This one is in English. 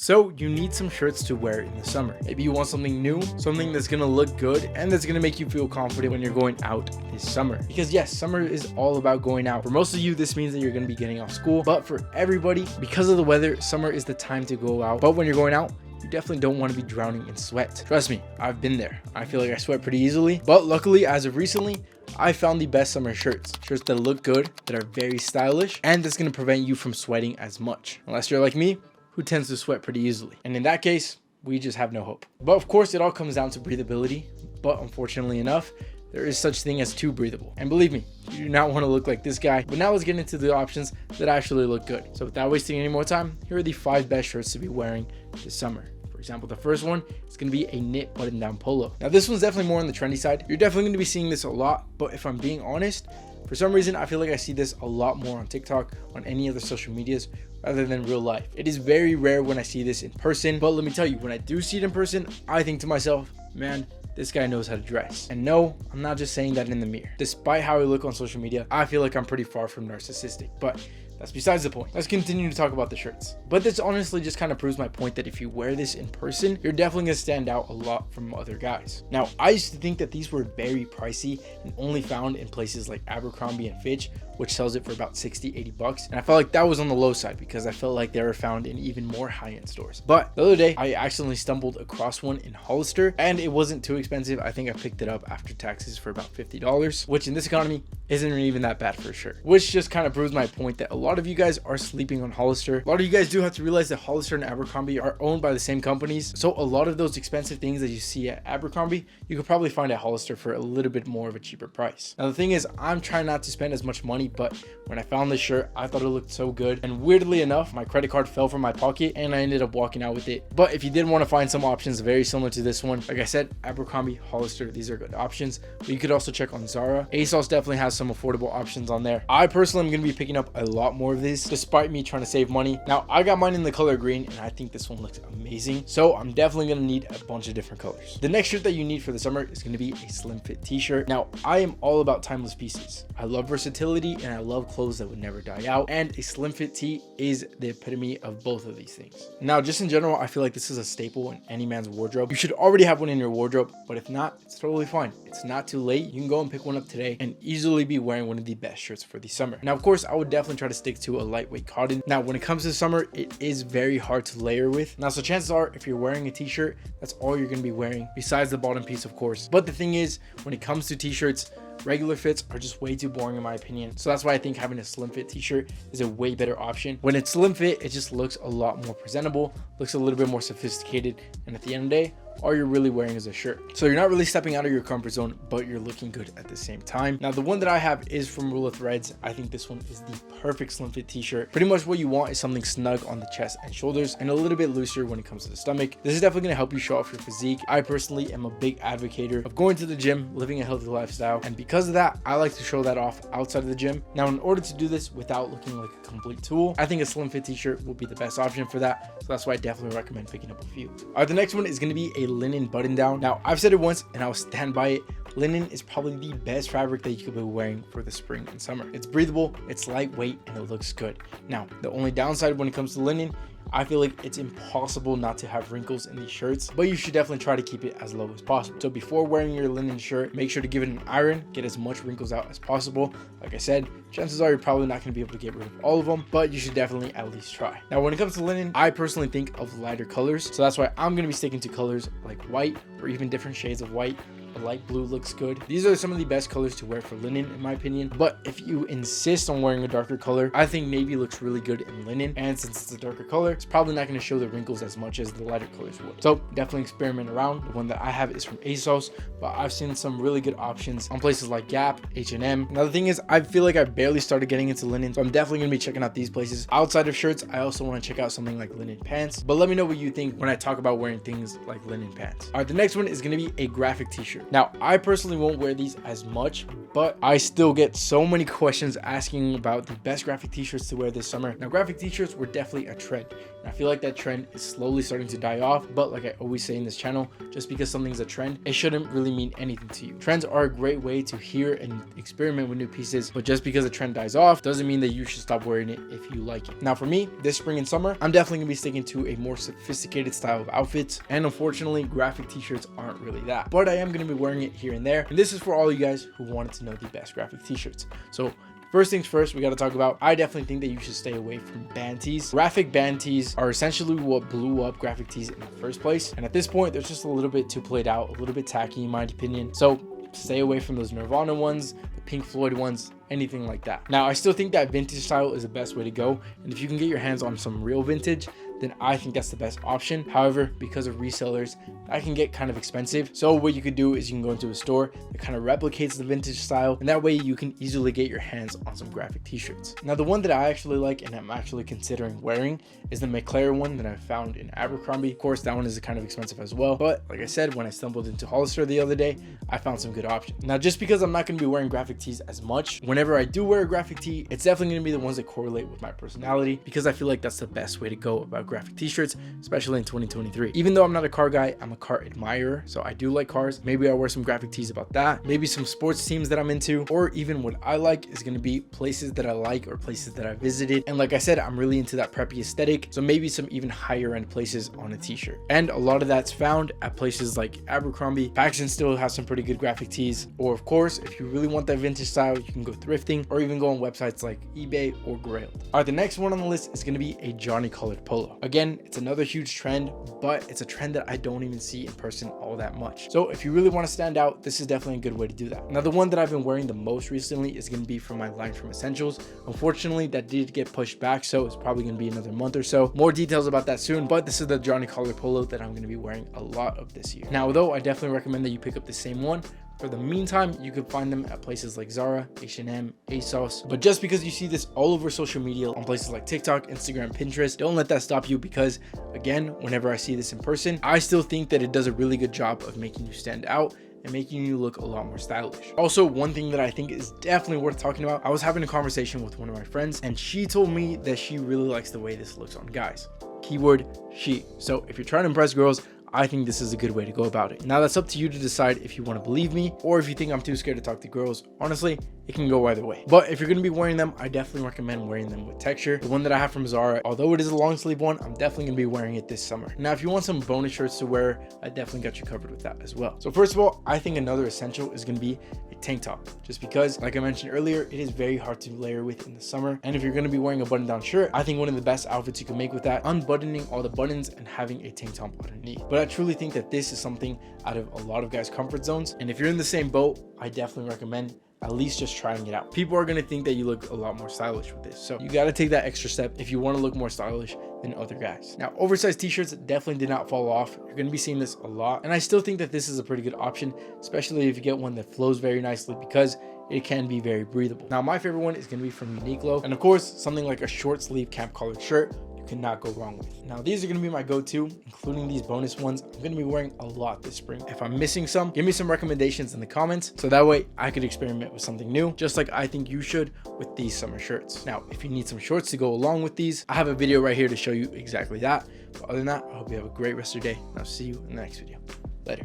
So you need some shirts to wear in the summer. Maybe you want something new, something that's gonna look good and that's gonna make you feel confident when you're going out this summer. Because yes, summer is all about going out. For most of you, this means that you're gonna be getting off school, but for everybody, because of the weather, summer is the time to go out. But when you're going out, you definitely don't want to be drowning in sweat. Trust me, I've been there. I feel like I sweat pretty easily, but luckily, as of recently, I found the best summer shirts that look good, that are very stylish, and that's going to prevent you from sweating as much. Unless you're like me, who tends to sweat pretty easily. And in that case, we just have no hope. But of course, it all comes down to breathability. But unfortunately enough, there is such thing as too breathable. And believe me, you do not want to look like this guy. But now let's get into the options that actually look good. So without wasting any more time, here are the 5 best shirts to be wearing this summer. For example, the first one is going to be a knit button-down polo. Now this one's definitely more on the trendy side. You're definitely going to be seeing this a lot, but if I'm being honest, for some reason, I feel like I see this a lot more on TikTok, on any other social medias, rather than real life. It is very rare when I see this in person, but let me tell you, when I do see it in person, I think to myself, man, this guy knows how to dress. And no, I'm not just saying that in the mirror. Despite how I look on social media, I feel like I'm pretty far from narcissistic, but that's besides the point. Let's continue to talk about the shirts. But this honestly just kind of proves my point that if you wear this in person, you're definitely gonna stand out a lot from other guys. Now, I used to think that these were very pricey and only found in places like Abercrombie and Fitch, which sells it for about 60, 80 bucks. And I felt like that was on the low side because I felt like they were found in even more high-end stores. But the other day, I accidentally stumbled across one in Hollister and it wasn't too expensive. I think I picked it up after taxes for about $50, which in this economy isn't even that bad for a shirt. Which just kind of proves my point that a lot of you guys are sleeping on Hollister. A lot of you guys do have to realize that Hollister and Abercrombie are owned by the same companies. So a lot of those expensive things that you see at Abercrombie, you could probably find at Hollister for a little bit more of a cheaper price. Now the thing is, I'm trying not to spend as much money, but when I found this shirt, I thought it looked so good. And weirdly enough, my credit card fell from my pocket and I ended up walking out with it. But if you did want to find some options very similar to this one, like I said, Abercrombie, Hollister, these are good options. But you could also check on Zara. ASOS definitely has some affordable options on there. I personally am going to be picking up a lot more of these, despite me trying to save money. Now, I got mine in the color green and I think this one looks amazing. So I'm definitely going to need a bunch of different colors. The next shirt that you need for the summer is going to be a slim fit t-shirt. Now, I am all about timeless pieces. I love versatility and I love clothes that would never die out, and a slim fit tee is the epitome of both of these things. Now, just in general, I feel like this is a staple in any man's wardrobe. You should already have one in your wardrobe, but if not, it's totally fine. It's not too late. You can go and pick one up today and easily be wearing one of the best shirts for the summer. Now, of course, I would definitely try to stick to a lightweight cotton. Now, when it comes to summer, it is very hard to layer with. Now, so chances are, if you're wearing a t-shirt, that's all you're going to be wearing, besides the bottom piece, of course. But the thing is, when it comes to t-shirts, regular fits are just way too boring in my opinion. So that's why I think having a slim fit t-shirt is a way better option. When it's slim fit, it just looks a lot more presentable, looks a little bit more sophisticated, and at the end of the day, all you're really wearing is a shirt. So you're not really stepping out of your comfort zone, but you're looking good at the same time. Now, the one that I have is from Rule of Threads. I think this one is the perfect slim fit t-shirt. Pretty much what you want is something snug on the chest and shoulders and a little bit looser when it comes to the stomach. This is definitely gonna help you show off your physique. I personally am a big advocate of going to the gym, living a healthy lifestyle. And because of that, I like to show that off outside of the gym. Now, in order to do this without looking like a complete tool, I think a slim fit t-shirt will be the best option for that. So that's why I definitely recommend picking up a few. All right, the next one is gonna be a linen button down. Now, I've said it once and I'll stand by it. Linen is probably the best fabric that you could be wearing for the spring and summer. It's breathable, it's lightweight, and it looks good. Now, the only downside when it comes to linen, I feel like it's impossible not to have wrinkles in these shirts, but you should definitely try to keep it as low as possible. So before wearing your linen shirt, make sure to give it an iron, get as much wrinkles out as possible. Like I said, chances are you're probably not going to be able to get rid of all of them, but you should definitely at least try. Now, when it comes to linen, I personally think of lighter colors. So that's why I'm going to be sticking to colors like white or even different shades of white. A light blue looks good. These are some of the best colors to wear for linen in my opinion, but if you insist on wearing a darker color, I think navy looks really good in linen, and since it's a darker color, it's probably not going to show the wrinkles as much as the lighter colors would. So definitely experiment around. The one that I have is from ASOS, but I've seen some really good options on places like Gap, H&M. Now the thing is, I feel like I barely started getting into linen, so I'm definitely going to be checking out these places. Outside of shirts, I also want to check out something like linen pants, but let me know what you think when I talk about wearing things like linen pants. All right, the next one is going to be a graphic t-shirt. Now, I personally won't wear these as much, but I still get so many questions asking about the best graphic t-shirts to wear this summer. Now, graphic t-shirts were definitely a trend And I feel like that trend is slowly starting to die off, but like I always say in this channel, just because something's a trend, it shouldn't really mean anything to you. Trends are a great way to hear and experiment with new pieces, but just because a trend dies off doesn't mean that you should stop wearing it if you like it. Now for me, this spring and summer, I'm definitely gonna be sticking to a more sophisticated style of outfits, and unfortunately graphic t-shirts aren't really that, but I am gonna be wearing it here and there. And this is for all you guys who wanted to know the best graphic t-shirts. So first things first, we got to talk about, I definitely think that you should stay away from band tees. Graphic band tees are essentially what blew up graphic tees in the first place, and at this point they're just a little bit too played out, a little bit tacky in my opinion. So stay away from those Nirvana ones, the Pink Floyd ones, anything like that. Now I still think that vintage style is the best way to go, and if you can get your hands on some real vintage, then I think that's the best option. However, because of resellers, that can get kind of expensive. So what you could do is you can go into a store that kind of replicates the vintage style, and that way you can easily get your hands on some graphic t-shirts. Now the one that I actually like and I'm actually considering wearing is the McLaren one that I found in Abercrombie. Of course, that one is kind of expensive as well, but like I said, when I stumbled into Hollister the other day, I found some good options. Now just because I'm not going to be wearing graphic tees as much, whenever I do wear a graphic tee, it's definitely going to be the ones that correlate with my personality, because I feel like that's the best way to go about graphic t-shirts, especially in 2023. Even though I'm not a car guy, I'm a car admirer, so I do like cars. Maybe I wear some graphic tees about that, maybe some sports teams that I'm into, or even what I like is going to be places that I like or places that I visited. And like I said, I'm really into that preppy aesthetic, so maybe some even higher end places on a t-shirt, and a lot of that's found at places like Abercrombie. Paxton still has some pretty good graphic tees, or of course if you really want that vintage style, you can go thrifting or even go on websites like eBay or Grailed. All right, the next one on the list is going to be a Johnny colored polo. Again, it's another huge trend, but it's a trend that I don't even see in person all that much. So if you really want to stand out, this is definitely a good way to do that. Now the one that I've been wearing the most recently is going to be from my line from Essentials. Unfortunately, that did get pushed back, so it's probably going to be another month or so. More details about that soon, but this is the Johnny colored polo that I'm going to be wearing a lot of this year. Now though, I definitely recommend that you pick up the same one. For the meantime, you could find them at places like Zara, H&M, ASOS. But just because you see this all over social media on places like TikTok, Instagram, Pinterest, don't let that stop you, because again, whenever I see this in person, I still think that it does a really good job of making you stand out and making you look a lot more stylish. Also, one thing that I think is definitely worth talking about, I was having a conversation with one of my friends and she told me that she really likes the way this looks on guys. Keyword she. So if you're trying to impress girls, I think this is a good way to go about it. Now that's up to you to decide if you want to believe me or if you think I'm too scared to talk to girls. Honestly, it can go either way. But if you're going to be wearing them, I definitely recommend wearing them with texture. The one that I have from Zara, although it is a long sleeve one, I'm definitely going to be wearing it this summer. Now, if you want some bonus shirts to wear, I definitely got you covered with that as well. So first of all, I think another essential is going to be a tank top, just because, like I mentioned earlier, it is very hard to layer with in the summer. And if you're going to be wearing a button down shirt, I think one of the best outfits you can make with that, unbuttoning all the buttons and having a tank top underneath. But I truly think that this is something out of a lot of guys' comfort zones. And if you're in the same boat, I definitely recommend at least just trying it out. People are going to think that you look a lot more stylish with this. So you got to take that extra step if you want to look more stylish than other guys. Now, oversized t-shirts definitely did not fall off. You're going to be seeing this a lot. And I still think that this is a pretty good option, especially if you get one that flows very nicely, because it can be very breathable. Now, my favorite one is going to be from Uniqlo. And of course, something like a short sleeve camp collared shirt, cannot go wrong with. Now these are going to be my go-to, including these bonus ones. I'm going to be wearing a lot this spring. If I'm missing some, give me some recommendations in the comments, so that way I could experiment with something new, just like I think you should with these summer shirts. Now if you need some shorts to go along with these, I have a video right here to show you exactly that. But other than that, I hope you have a great rest of your day, and I'll see you in the next video. Later.